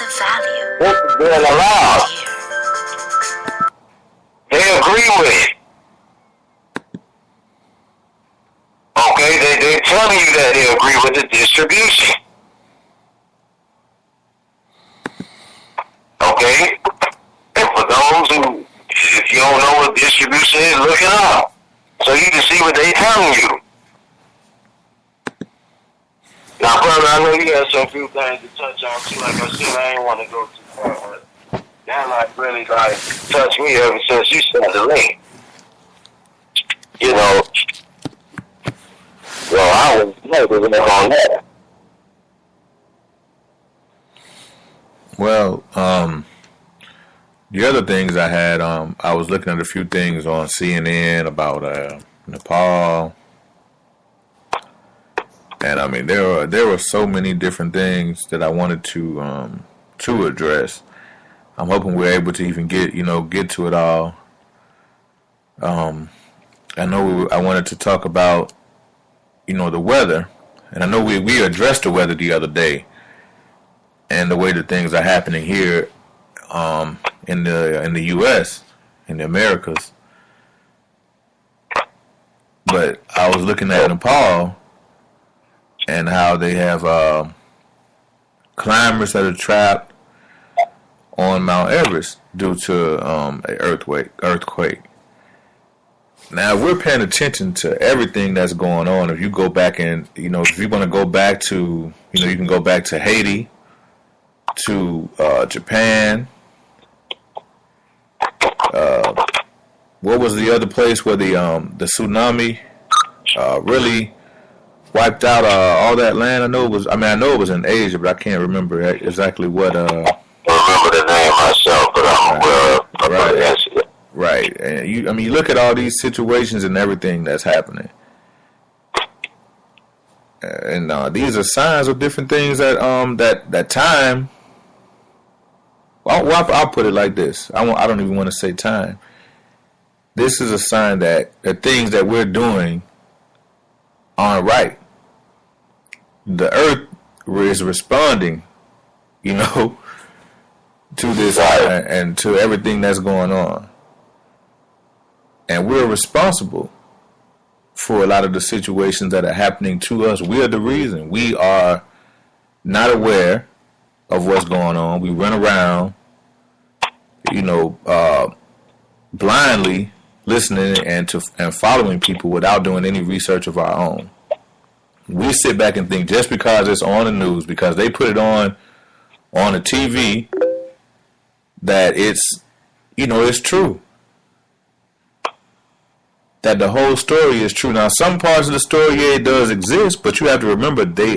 sense of value. This is being allowed. They agree with it. Okay, they're telling you that they agree with the distribution. Okay? And for those who, if you don't know what distribution is, look it up. So you can see what they're telling you. Now, brother, I know you got some few things to touch on too. Like I said, I ain't want to go too far, but that like really like touched me ever since you sent the link. You know, well, I was never on that. Well, the other things I had, I was looking at a few things on CNN about Nepal, and I mean there were so many different things that I wanted to address. I'm hoping we're able to even get to it all. I know I wanted to talk about the weather, and I know we addressed the weather the other day, and the way that things are happening here in the U.S., in the Americas. But I was looking at Nepal and how they have climbers that are trapped on Mount Everest due to an earthquake. Now, if we're paying attention to everything that's going on, if you go back and, if you want to go back to, you can go back to Haiti, to Japan. What was the other place where the tsunami really wiped out all that land? I know it was in Asia, but I can't remember exactly what. I remember the name myself, but I'm aware of the incident. Right, and you look at all these situations and everything that's happening, and these are signs of different things that time. I'll put it like this: I don't even want to say time. This is a sign that the things that we're doing aren't right. The earth is responding, to this and to everything that's going on. And we're responsible for a lot of the situations that are happening to us. We are the reason. We are not aware of what's going on. We run around, blindly listening and following people without doing any research of our own. We sit back and think just because it's on the news, because they put it on the TV, that it's true. That the whole story is true. Now, some parts of the story, it does exist, but you have to remember they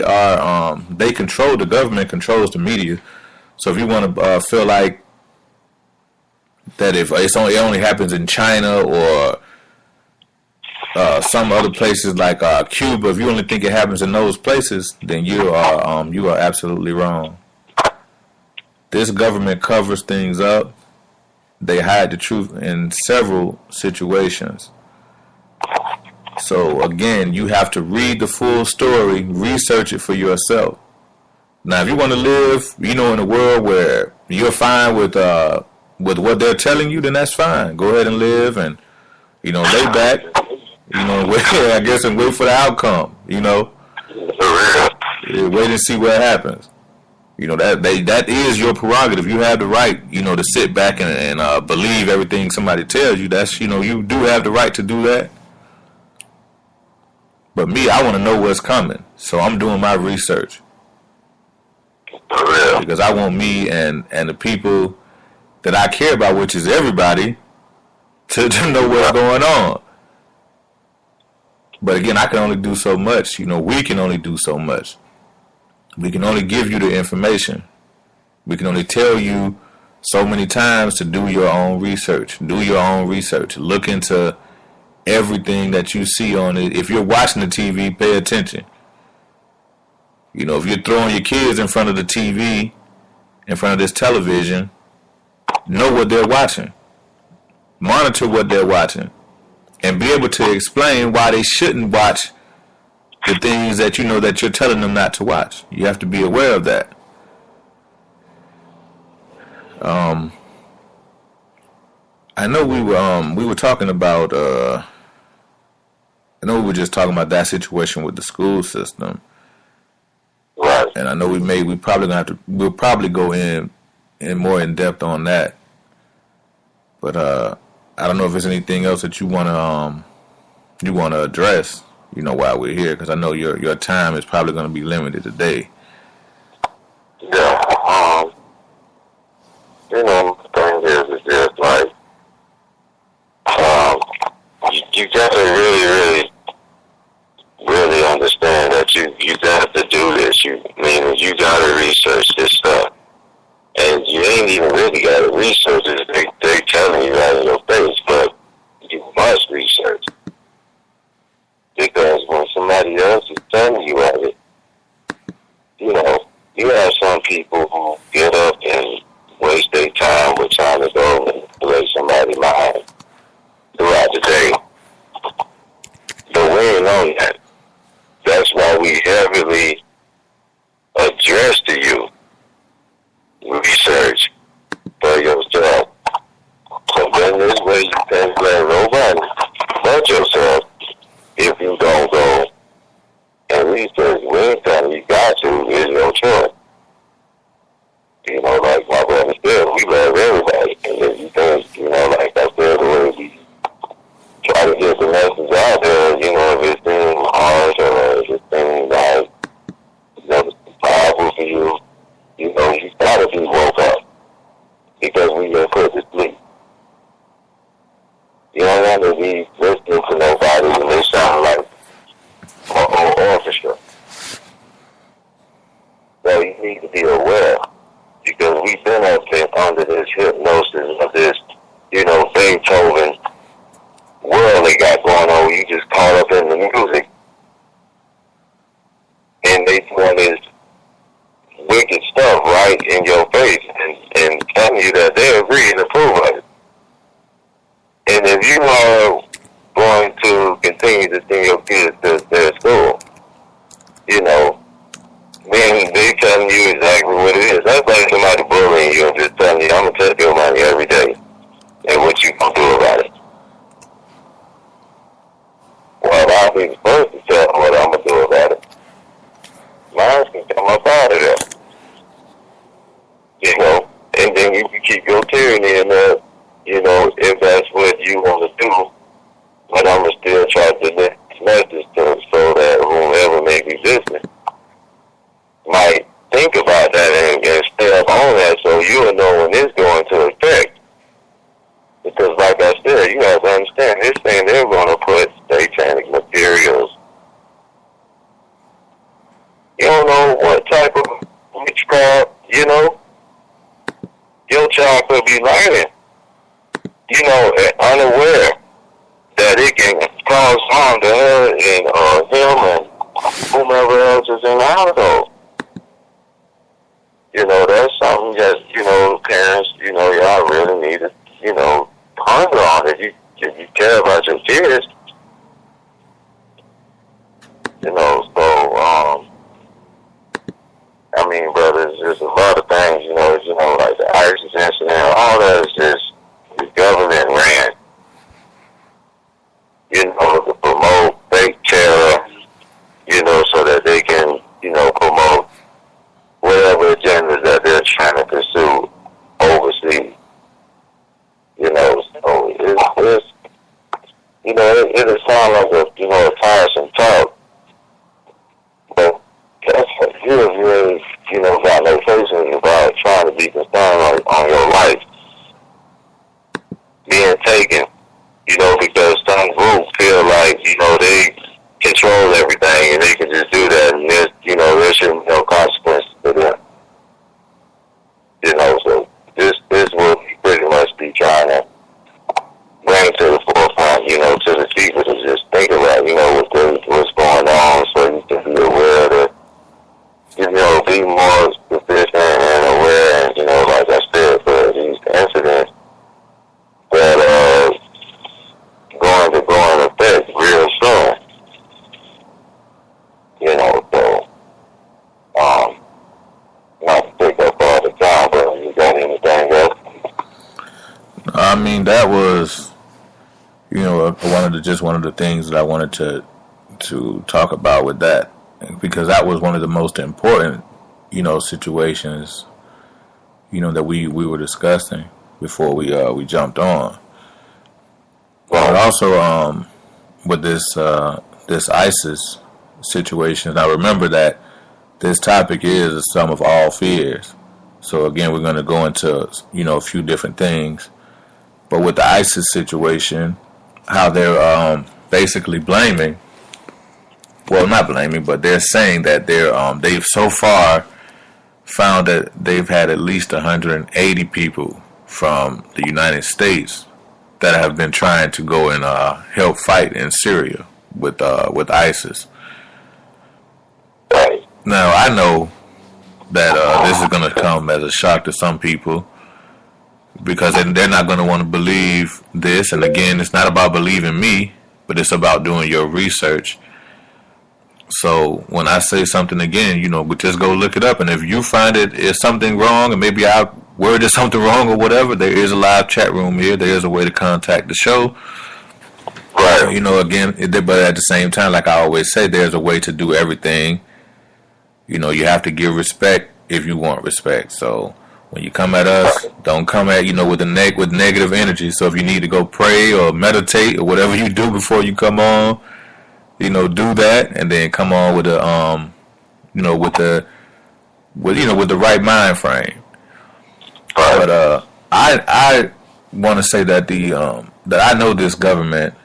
control, the government controls the media. So if you want to feel like that if it only happens in China or some other places like Cuba, if you only think it happens in those places, then you are absolutely wrong. This government covers things up. They hide the truth in several situations. So again, you have to read the full story, research it for yourself. Now, if you want to live, in a world where you're fine with what they're telling you, then that's fine. Go ahead and live and, lay back, I guess, and wait for the outcome, Wait and see what happens. That is your prerogative. You have the right, to sit back and believe everything somebody tells you. That's, you do have the right to do that. But me, I want to know what's coming. So I'm doing my research. Because I want me and the people that I care about, which is everybody, to know what's going on. But again, I can only do so much. We can only do so much. We can only give you the information. We can only tell you so many times to do your own research. Do your own research. Look into everything that you see on it. If you're watching the TV, pay attention. If you're throwing your kids in front of the TV, in front of this television, know what they're watching. Monitor what they're watching. And be able to explain why they shouldn't watch the things that that you're telling them not to watch. You have to be aware of that. Um, I know we were talking about I know we were just talking about that situation with the school system, Right. and I know we probably gonna have to we'll probably go in more in depth on that, but I don't know if there's anything else that you wanna address, while we're here, because I know your time is probably gonna be limited today. Yeah. The thing is just like, you gotta really, really, really understand that you got to do this. You gotta research this stuff. And you ain't even really gotta research it. They telling you right in your face, but you must research. Because when somebody else is telling you of it, you have some people who get up and waste their time with trying to go and manipulate somebody's mind throughout the day. But we ain't on that. That's why we heavily address to you research for yourself. So then this way you can't blame nobody but yourself if you don't go and research. We ain't telling you got to. It's your choice. Like my brother said, we love everybody. And if you think, like I said, the way we try to get the message out there, if it seems harsh or if it seems like it's powerful for you, you gotta be woke up because we get put to sleep. You don't want to be listening to nobody when they sound like a whole orchestra. So you need to be aware because we've been up there under this hypnosis of this, Beethoven world they got going on. You just caught up in the music and they doing this wicked stuff right in your face and telling you that they agree and approve of it. And if you are going to continue to send your kids to their school, then they telling you exactly what it is. That's like somebody bullying you and just telling you, I'm going to take your money every day. And what you going to do about it? Well, I'll be the first to tell them what I'm going to do about it. Mine can come up out of there. And then you can keep your tyranny in there, if that's what you want to do. But I'm going to still try to deliver this message to them so that whoever may be listening might think about that and step on that so you'll know when it's going to affect. Because like I said, you have to understand, this thing they're going to put satanic materials. You don't know what type of witchcraft, your child could be learning, unaware that it can cause harm to her and him and whomever else is in the household. That's something that, parents, y'all really need to, ponder on if you care about your kids. Brothers, there's a lot of things, like the ISIS incident, all that is just the government ran, to promote fake terror, so that they can, promote whatever agendas that they're trying to pursue overseas. So it's it'll sound like a tiresome talk, but that's what you ain't, got no patience about trying to be concerned on your life being taken, because some groups feel like, they control everything and they can just do that and there shouldn't be no consequences to them. So this will pretty much be trying to bring to the forefront, to the people to just think about, what's going on so you can be aware that, be more sufficient and aware and, like I said, for these incidents that are going to go in effect real soon. So, not to take up all the time, but you got anything else? I mean, that was, one of the things that I wanted to talk about with that, because that was one of the most important, situations, that we were discussing before we jumped on. But also, with this ISIS situation, now remember that this topic is the sum of all fears. So again, we're going to go into, a few different things. But with the ISIS situation, how they're basically blaming, well, not blaming, but they're saying that they've so far found that they've had at least 180 people from the United States that have been trying to go and help fight in Syria with ISIS. Now, I know that this is going to come as a shock to some people, because they're not going to want to believe this. And again, it's not about believing me, but it's about doing your research. So when I say something again, just go look it up. And if you find it is something wrong, and maybe I worded something wrong or whatever, there is a live chat room here. There is a way to contact the show. Right. Again, but at the same time, like I always say, there's a way to do everything. You have to give respect if you want respect. So when you come at us, don't come at, with negative energy. So if you need to go pray or meditate or whatever you do before you come on, do that, and then come on with with the right mind frame. But I want to say that that I know this government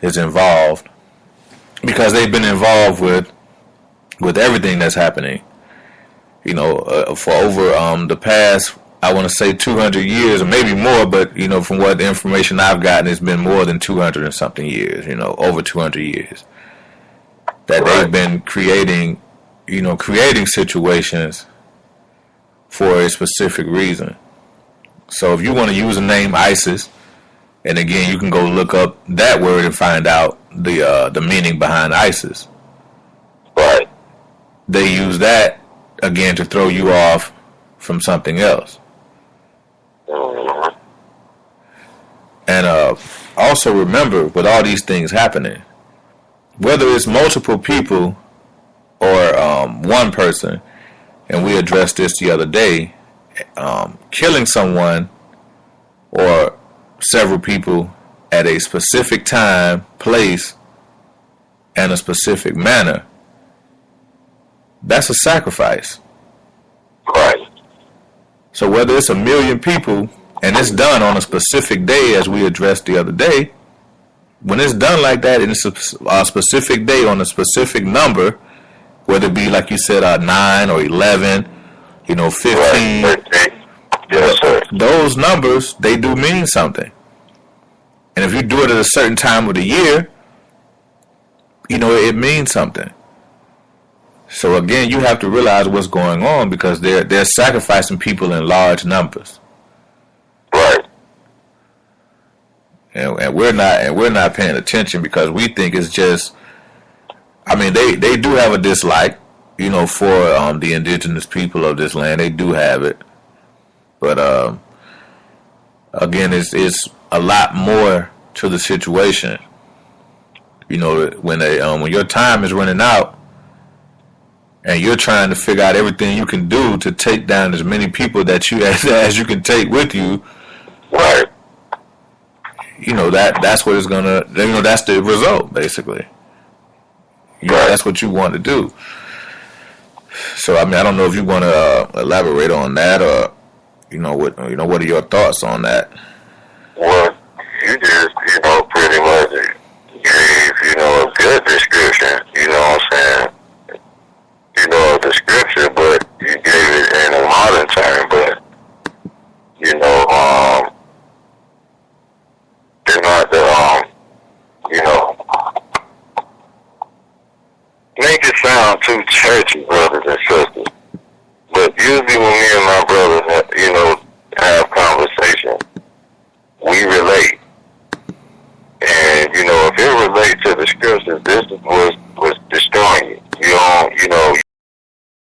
is involved, because they've been involved with everything that's happening. For over the past, I want to say 200 years or maybe more, but from what the information I've gotten, it's been more than 200 and something years. Over 200 years that they've been creating situations for a specific reason. So if you want to use the name ISIS, and again, you can go look up that word and find out the meaning behind ISIS. But they use that again to throw you off from something else. And also remember, with all these things happening, whether it's multiple people or one person, and we addressed this the other day, killing someone or several people at a specific time, place, and a specific manner, that's a sacrifice. Right. So whether it's 1 million people and it's done on a specific day, as we addressed the other day, when it's done like that and it's a specific day on a specific number, whether it be, like you said, 9 or 11, 15, right. Yes, those numbers, they do mean something. And if you do it at a certain time of the year, it means something. So again, you have to realize what's going on, because they're sacrificing people in large numbers. Right. And we're not paying attention, because we think it's just, they do have a dislike, for the indigenous people of this land. They do have it. But again, it's a lot more to the situation. When your time is running out, and you're trying to figure out everything you can do to take down as many people that you as you can take with you, right? That's what it's gonna. That's the result, basically. That's what you want to do. So I don't know if you want to elaborate on that, or what are your thoughts on that? Well, you just pretty much gave a good description. What I'm saying. The scripture, but you gave it in a modern term. But they're not make it sound too churchy.